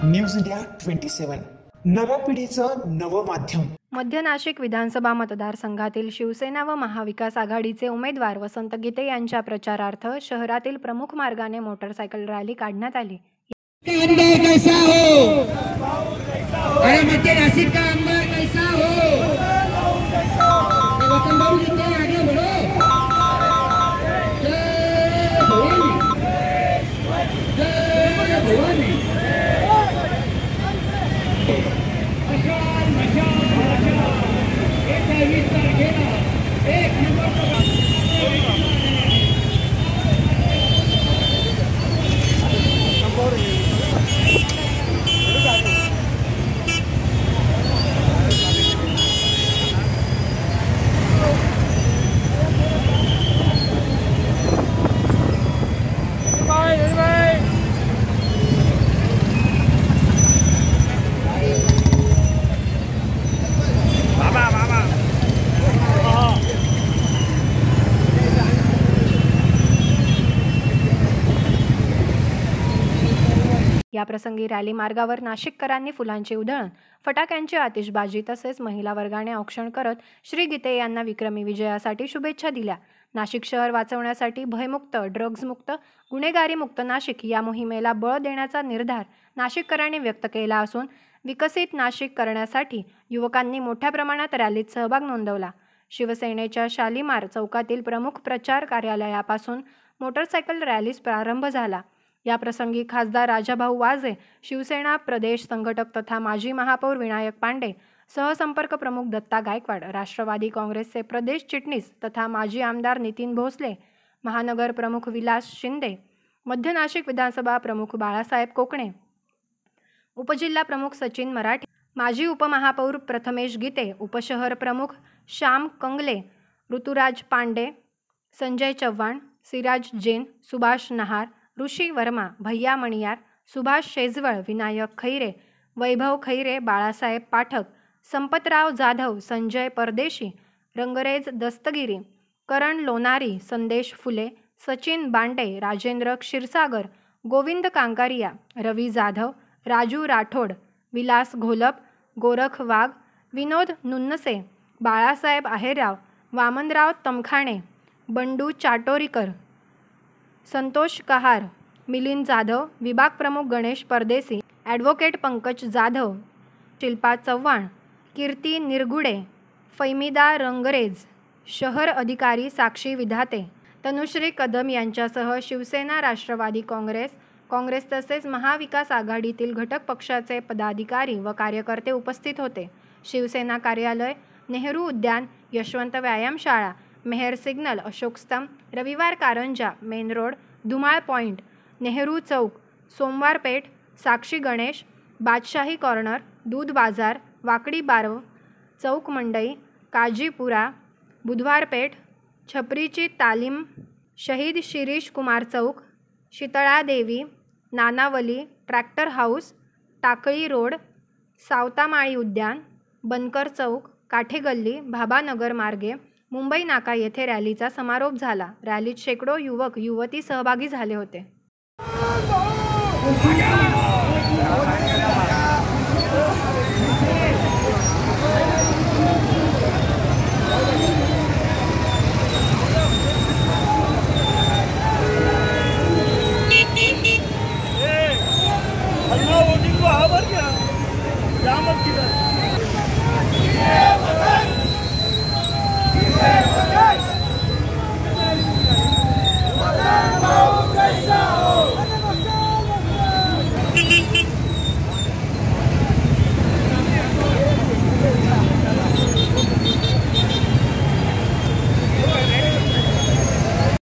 News India 27 नव्या पिढीचं नवं माध्यम। मध्य नाशिक विधानसभा मतदारसंघातील शिवसेना व महाविकास आघाडीचे उमेदवार वसंत गीते यांच्या प्रचारार्थ शहरातील प्रमुख मार्गाने मोटरसायकल रॅली काढण्यात आली। आमदार कैसा हो, अरे मध्य नासिक का आमदार कैसा हो, वसंत भाऊ गीते आगे बढ़ो। जय भवानी, जय भवानी। या प्रसंगी रॅली मार्गावर नाशिककरांनी फुलांची उधळण, फटाक्यांची आतिषबाजी तसेच महिला वर्गाने औक्षण करत श्री गीते यांना विक्रमी विजयासाठी शुभेच्छा दिल्या। नाशिक शहर वाचवण्यासाठी भयमुक्त, ड्रग्जमुक्त, गुन्हेगारीमुक्त नाशिक या मोहिमेला बळ देण्याचा निर्धार नाशिककरांनी व्यक्त केला असून विकसित नाशिक करण्यासाठी युवकांनी मोठ्या प्रमाणात रॅलीत सहभाग नोंदवला। शिवसेनेच्या शालिमार चौकातील प्रमुख प्रचार कार्यालयापासून मोटरसायकल रॅलीस प्रारंभ झाला। या प्रसंगी खासदार राजाभाऊ वाजे, शिवसेना प्रदेश संघटक तथा माजी महापौर विनायक पांडे, सहसंपर्क प्रमुख दत्ता गायकवाड, राष्ट्रवादी काँग्रेसचे प्रदेश चिटणीस तथा माजी आमदार नितीन भोसले, महानगर प्रमुख विलास शिंदे, मध्य नाशिक विधानसभा प्रमुख बाळासाहेब कोकणे, उपजिल्हा प्रमुख सचिन मराठे, माजी उपमहापौर प्रथमेश गीते, उपशहर प्रमुख श्याम कंगले, ऋतुराज पांडे, संजय चव्हाण, सिराज जैन, सुभाष नहार, ऋषी वर्मा, भैया मणियार, सुभाष शेजवळ, विनायक खैरे, वैभव खैरे, बाळासाहेब पाठक, संपतराव जाधव, संजय परदेशी, रंगरेज दस्तगिरी, करण लोणारी, संदेश फुले, सचिन बांडे, राजेंद्र क्षीरसागर, गोविंद कांकारिया, रवी जाधव, राजू राठोड, विलास घोलप, गोरख वाघ, विनोद नुन्नसे, बाळासाहेब आहेरराव, वामनराव तमखाणे, बंडू चाटोरीकर, संतोष कहार, मिलिंद जाधव, विभाग प्रमुख गणेश परदेसी, ॲडव्होकेट पंकज जाधव, शिल्पा चव्हाण, कीर्ती निरगुडे, फैमिदा रंगरेज, शहर अधिकारी साक्षी विधाते, तनुश्री कदम यांच्यासह शिवसेना, राष्ट्रवादी काँग्रेस तसेच महाविकास आघाडीतील घटक पक्षाचे पदाधिकारी व कार्यकर्ते उपस्थित होते। शिवसेना कार्यालय, नेहरू उद्यान, यशवंत व्यायामशाळा, Mehar signal, Ashok Stambh, Raviwar Karanja, main road, Dhumal point, Nehru Chowk, Somwar Peth, साक्षी गणेश, बादशाही कॉर्नर, दूध बाजार, वाकडी बारव, चौक मंडई, काजीपुरा, बुधवार पेठ, छपरीची तालीम, शहीद शिरीष कुमार चौक, शीतळादेवी, Nanavali, tractor house, Takli road, Savatamali उद्यान, बनकर चौक, काठेगल्ली, भाभानगर मार्गे, मुंबई नाका येथे रॅलीचा समारोप झाला। रॅलीत शेकडो युवक युवती सहभागी झाले होते। वोटिंग को आवर क्या